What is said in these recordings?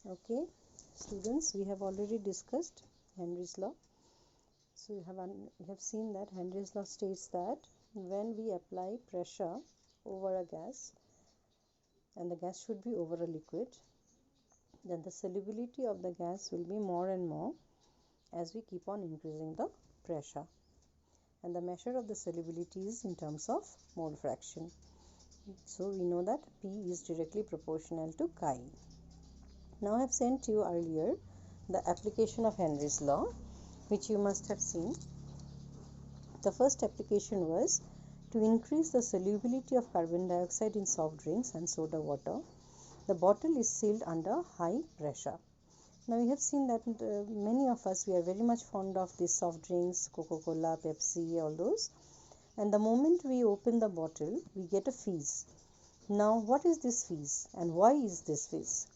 Okay, students, we have already discussed Henry's law. So you have seen that Henry's law states that when we apply pressure over a gas, and the gas should be over a liquid, then the solubility of the gas will be more and more as we keep on increasing the pressure. And the measure of the solubility is in terms of mole fraction. So we know that P is directly proportional to chi. Now I have sent you earlier the application of Henry's law, which you must have seen. The first application was to increase the solubility of carbon dioxide in soft drinks and soda water. The bottle is sealed under high pressure. Now we have seen that many of us, we are very much fond of these soft drinks, Coca-Cola, Pepsi, all those. And the moment we open the bottle, we get a fizz. Now what is this fizz and why is this fizz?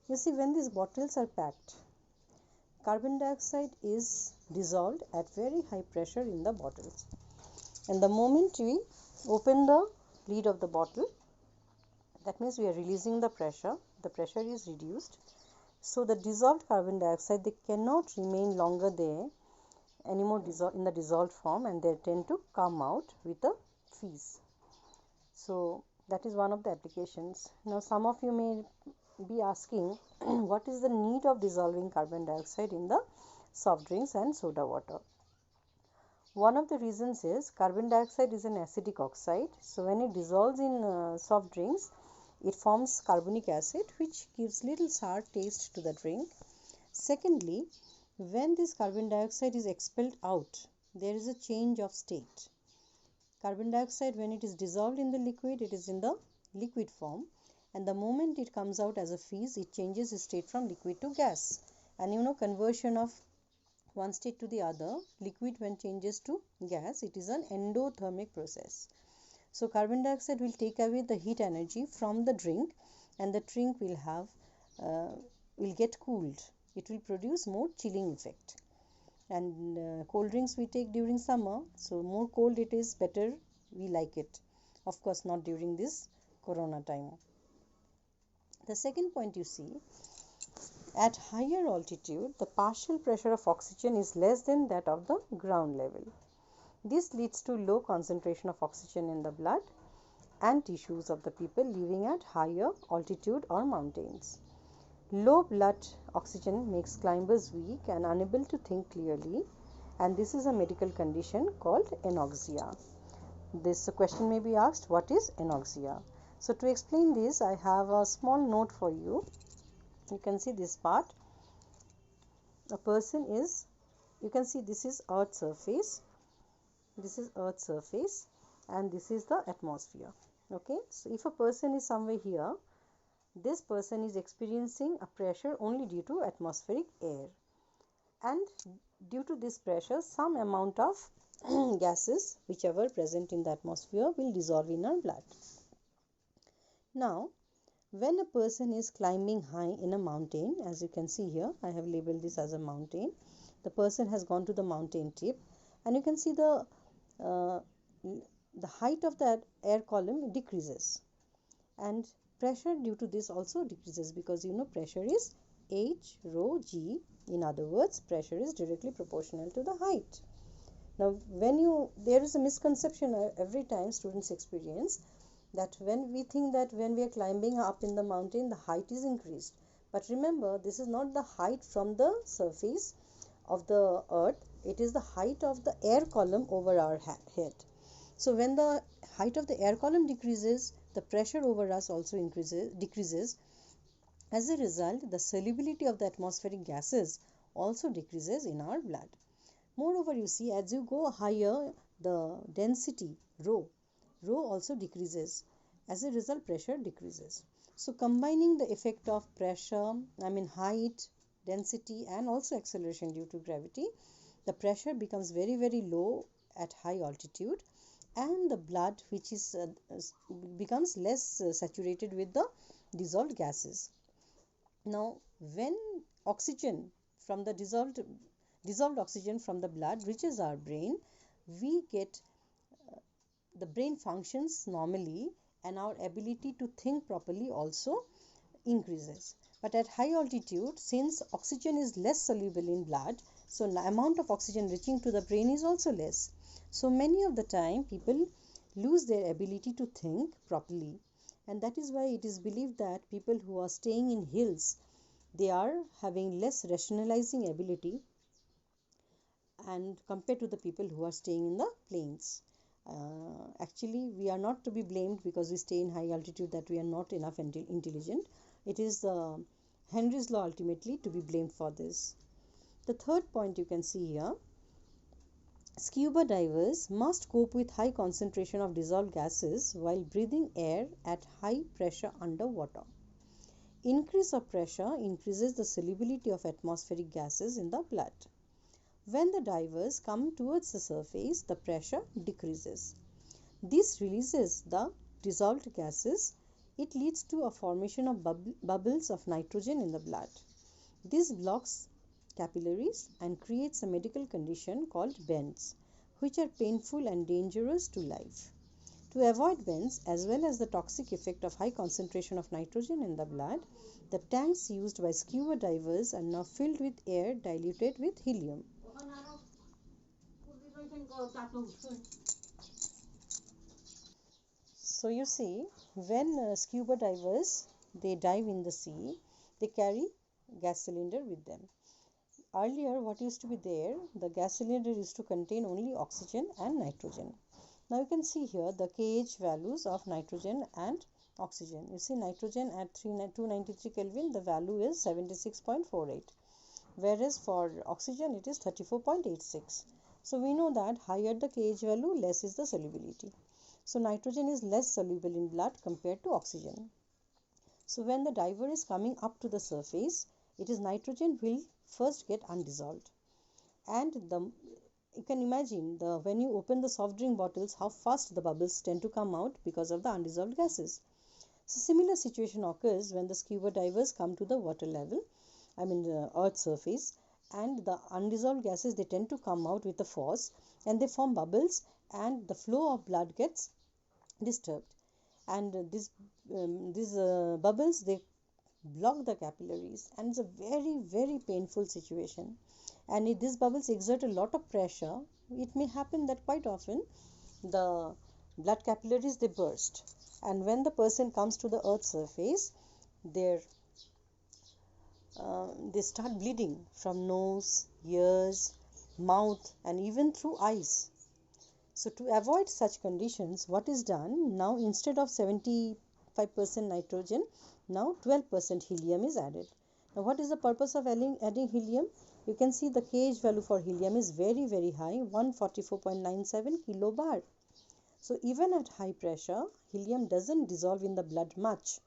You see, when these bottles are packed, carbon dioxide is dissolved at very high pressure in the bottles. And the moment we open the lid of the bottle, that means we are releasing the pressure is reduced. So the dissolved carbon dioxide, they cannot remain longer there anymore in the dissolved form, and they tend to come out with a fizz. So that is one of the applications. Now some of you may be asking what is the need of dissolving carbon dioxide in the soft drinks and soda water? One of the reasons is carbon dioxide is an acidic oxide. So when it dissolves in soft drinks, it forms carbonic acid, which gives little sour taste to the drink. Secondly, when this carbon dioxide is expelled out, there is a change of state. Carbon dioxide, when it is dissolved in the liquid, it is in the liquid form, and the moment it comes out as a fizz, it changes its state from liquid to gas. And you know, conversion of one state to the other, liquid when changes to gas, it is an endothermic process. So carbon dioxide will take away the heat energy from the drink, and the drink will get cooled. It will produce more chilling effect. And cold drinks we take during summer, so more cold it is, better we like it. Of course, not during this corona time. The second point, you see, at higher altitude, the partial pressure of oxygen is less than that of the ground level. This leads to low concentration of oxygen in the blood and tissues of the people living at higher altitude or mountains. Low blood oxygen makes climbers weak and unable to think clearly, and this is a medical condition called anoxia. This question may be asked, what is anoxia? So to explain this, I have a small note for you. You can see this part. A person is, you can see this is Earth's surface. This is Earth's surface, and this is the atmosphere. Okay, so if a person is somewhere here, this person is experiencing a pressure only due to atmospheric air, and due to this pressure, some amount of gases whichever present in the atmosphere will dissolve in our blood. Now when a person is climbing high in a mountain, as you can see here, I have labeled this as a mountain. The person has gone to the mountain tip, and you can see the height of that air column decreases, and pressure due to this also decreases, because you know pressure is H rho G. In other words, pressure is directly proportional to the height. Now there is a misconception every time students experience, that when we think that when we are climbing up in the mountain, the height is increased. But remember, this is not the height from the surface of the earth, it is the height of the air column over our head. So when the height of the air column decreases, the pressure over us also decreases. As a result, the solubility of the atmospheric gases also decreases in our blood. Moreover, you see, as you go higher, the density rho also decreases. As a result, pressure decreases. So combining the effect of pressure, height, density, and also acceleration due to gravity, the pressure becomes very, very low at high altitude, and the blood, which is becomes less saturated with the dissolved gases. Now when oxygen from the dissolved oxygen from the blood reaches our brain, we get the brain functions normally, and our ability to think properly also increases. But at high altitude, since oxygen is less soluble in blood, so the amount of oxygen reaching to the brain is also less. So many of the time people lose their ability to think properly, and that is why it is believed that people who are staying in hills, they are having less rationalizing ability and compared to the people who are staying in the plains. Actually, we are not to be blamed because we stay in high altitude that we are not enough intelligent. It is Henry's law ultimately to be blamed for this. The third point you can see here, scuba divers must cope with high concentration of dissolved gases while breathing air at high pressure underwater. Increase of pressure increases the solubility of atmospheric gases in the blood. When the divers come towards the surface, the pressure decreases. This releases the dissolved gases. It leads to a formation of bubbles of nitrogen in the blood. This blocks capillaries and creates a medical condition called bends, which are painful and dangerous to life. To avoid bends as well as the toxic effect of high concentration of nitrogen in the blood, the tanks used by scuba divers are now filled with air diluted with helium. So you see, when scuba divers, they dive in the sea, they carry gas cylinder with them. Earlier, what used to be there, the gas cylinder used to contain only oxygen and nitrogen. Now you can see here the KH values of nitrogen and oxygen. You see nitrogen at 293 Kelvin, the value is 76.48. Whereas for oxygen it is 34.86. So we know that higher the KH value, less is the solubility. So nitrogen is less soluble in blood compared to oxygen. So when the diver is coming up to the surface, it is nitrogen will first get undissolved. And you can imagine when you open the soft drink bottles, how fast the bubbles tend to come out because of the undissolved gases. So similar situation occurs when the scuba divers come to the water level, the earth's surface, and the undissolved gases, they tend to come out with the force and they form bubbles and the flow of blood gets disturbed. And these bubbles, they block the capillaries and it's a very, very painful situation. And if these bubbles exert a lot of pressure, it may happen that quite often the blood capillaries, they burst. And when the person comes to the earth's surface, they start bleeding from nose, ears, mouth, and even through eyes. So to avoid such conditions, what is done now, instead of 75% nitrogen, now 12% helium is added. Now what is the purpose of adding helium? You can see the KH value for helium is very, very high, 144.97 kilobar. So even at high pressure, helium doesn't dissolve in the blood much.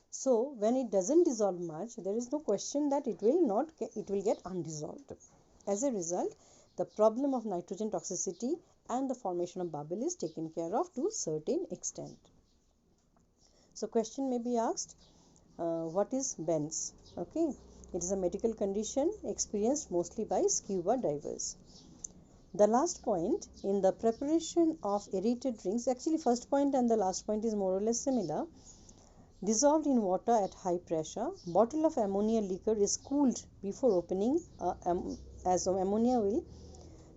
So when it doesn't dissolve much, there is no question that it will get undissolved. As a result, the problem of nitrogen toxicity and the formation of bubble is taken care of to a certain extent. So question may be asked, what is bends? Okay, it is a medical condition experienced mostly by scuba divers. The last point, in the preparation of aerated drinks, actually first point and the last point is more or less similar. Dissolved in water at high pressure, bottle of ammonia liquor is cooled before opening, as ammonia will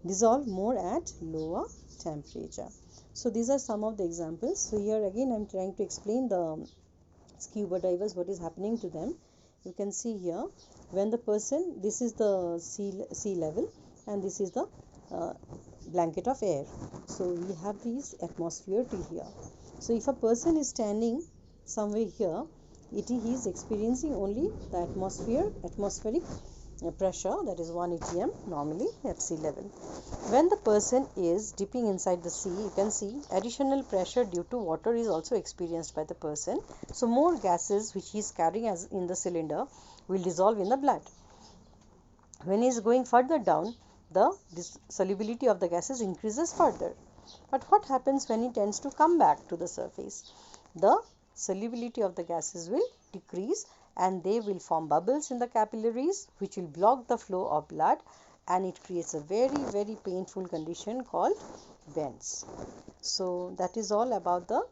dissolve more at lower temperature. So these are some of the examples. So here again I am trying to explain the scuba divers, what is happening to them. You can see here, when the person, this is the sea level and this is the blanket of air. So we have this atmosphere till here. So if a person is standing somewhere here, he is experiencing only the atmospheric pressure, that is 1 atm normally at sea level. When the person is dipping inside the sea, you can see additional pressure due to water is also experienced by the person. So more gases which he is carrying as in the cylinder will dissolve in the blood. When he is going further down, the solubility of the gases increases further. But what happens when he tends to come back to the surface? The solubility of the gases will decrease and they will form bubbles in the capillaries which will block the flow of blood, and it creates a very, very painful condition called bends. So that is all about the